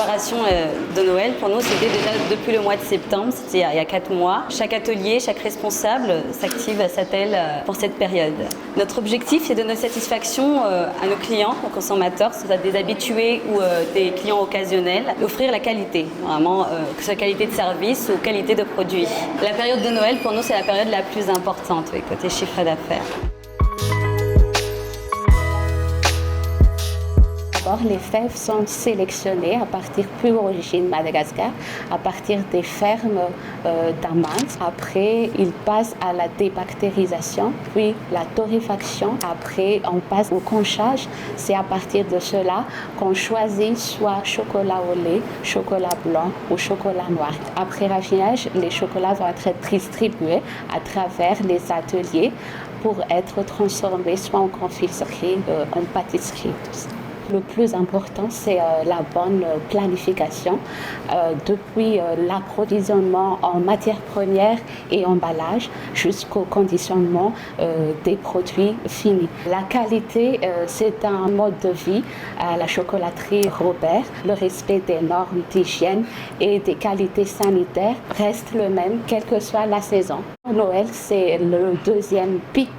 préparation de Noël, pour nous, c'était déjà depuis le mois de septembre, c'était il y a 4 mois. Chaque atelier, chaque responsable s'active, s'attelle pour cette période. Notre objectif, c'est de donner satisfaction à nos clients, aux consommateurs, que ce soit des habitués ou des clients occasionnels, offrir la qualité, vraiment, que ce soit qualité de service ou qualité de produit. La période de Noël, pour nous, c'est la période la plus importante, oui, côté chiffre d'affaires. Les fèves sont sélectionnées à partir pure origine Madagascar, à partir des fermes d'Amance. Après, ils passent à la débactérisation, puis la torréfaction. Après, on passe au conchage. C'est à partir de cela qu'on choisit soit chocolat au lait, chocolat blanc ou chocolat noir. Après raffinage, les chocolats vont être distribués à travers les ateliers pour être transformés soit en confiserie, en pâtisserie, tout ça. Le plus important, c'est la bonne planification depuis l'approvisionnement en matières premières et emballage jusqu'au conditionnement des produits finis. La qualité, c'est un mode de vie à la chocolaterie Robert. Le respect des normes d'hygiène et des qualités sanitaires reste le même, quelle que soit la saison. Noël, c'est le deuxième pic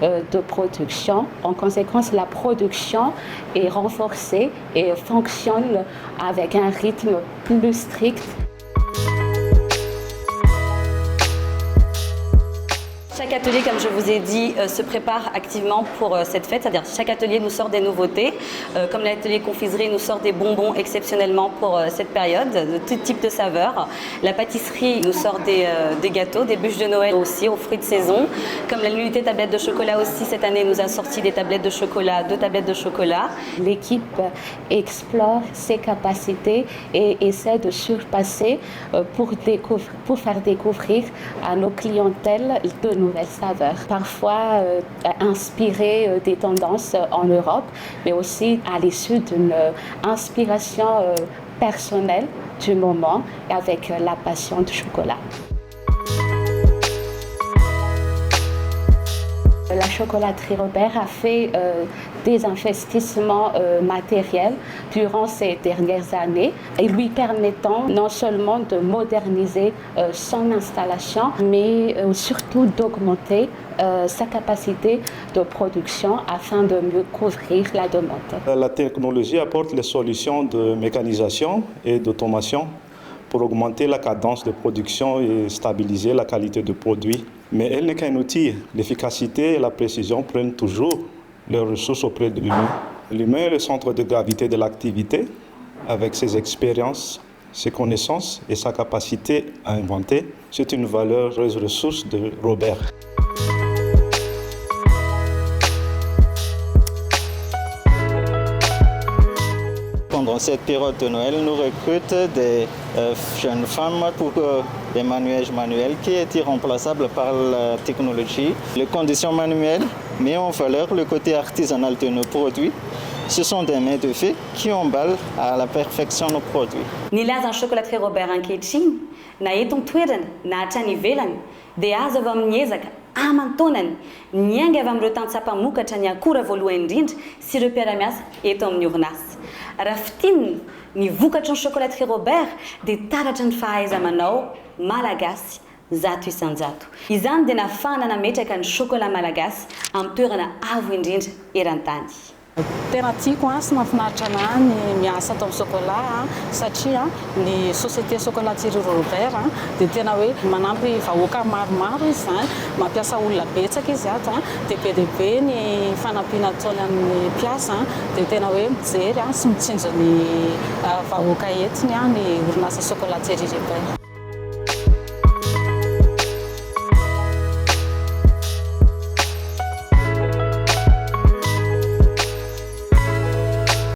de production. En conséquence, la production est renforcée et fonctionne avec un rythme plus strict. Chaque atelier, comme je vous ai dit, se prépare activement pour cette fête, c'est-à-dire chaque atelier nous sort des nouveautés. Comme l'atelier confiserie nous sort des bonbons exceptionnellement pour cette période, de tout type de saveurs. La pâtisserie nous sort des gâteaux, des bûches de Noël aussi, aux fruits de saison. Comme l'unité tablette de chocolat aussi, cette année nous a sorti des tablettes de chocolat, 2 tablettes de chocolat. L'équipe explore ses capacités et essaie de surpasser pour faire découvrir à nos clientèles de nouvelles saveurs, parfois inspirées des tendances en Europe, mais aussi à l'issue d'une inspiration personnelle du moment avec la passion du chocolat. La chocolaterie Robert a fait des investissements matériels durant ces dernières années et lui permettant non seulement de moderniser son installation, mais surtout d'augmenter sa capacité de production afin de mieux couvrir la demande. La technologie apporte les solutions de mécanisation et d'automation pour augmenter la cadence de production et stabiliser la qualité du produit. Mais elle n'est qu'un outil. L'efficacité et la précision prennent toujours leurs ressources auprès de l'humain. L'humain est le centre de gravité de l'activité, avec ses expériences, ses connaissances et sa capacité à inventer. C'est une valeureuse ressource de Robert. Pendant cette période de Noël, nous recrutons des jeunes femmes pour des manouages manuels qui étaient remplaçables par la technologie. Les conditions manuelles mettent en valeur le côté artisanal de nos produits. Ce sont des mains de fée qui emballent à la perfection nos produits. Nilaza ny chocolaterie Robert ankehitriny, na eto ny toerana, na hatrany ivelany, dia azo avy amin'ny ezaka aman-taonany, niainga avy amin'ireo tantsapamokatra ny akora voalohany indrindra sy ireo mpiara-miasa eto amin'ny orinasa. Raha fitininy ny vokatra ny chocolaterie Robert dia taratra ny fahaiza-manao malagasy zato isan-jato. Izany dia nahafahana nametraka ny chocolat malagasy amin'ny toerana avo indrindra eran-tany. Tena tiako sy mahafinaritra anahy ny miasa atao amin'ny chocolat satria ny société chocolaterie Robert dia tena hoe manampy vahoaka maromaro izy zany, mampiasa olona betsaka izy ato dia be dia be ny fanampiana ataony amin'ny mpiasa dia tena hoe mijery sy mitsinjo ny vahoaka entiny ny orinasa chocolaterie Robert.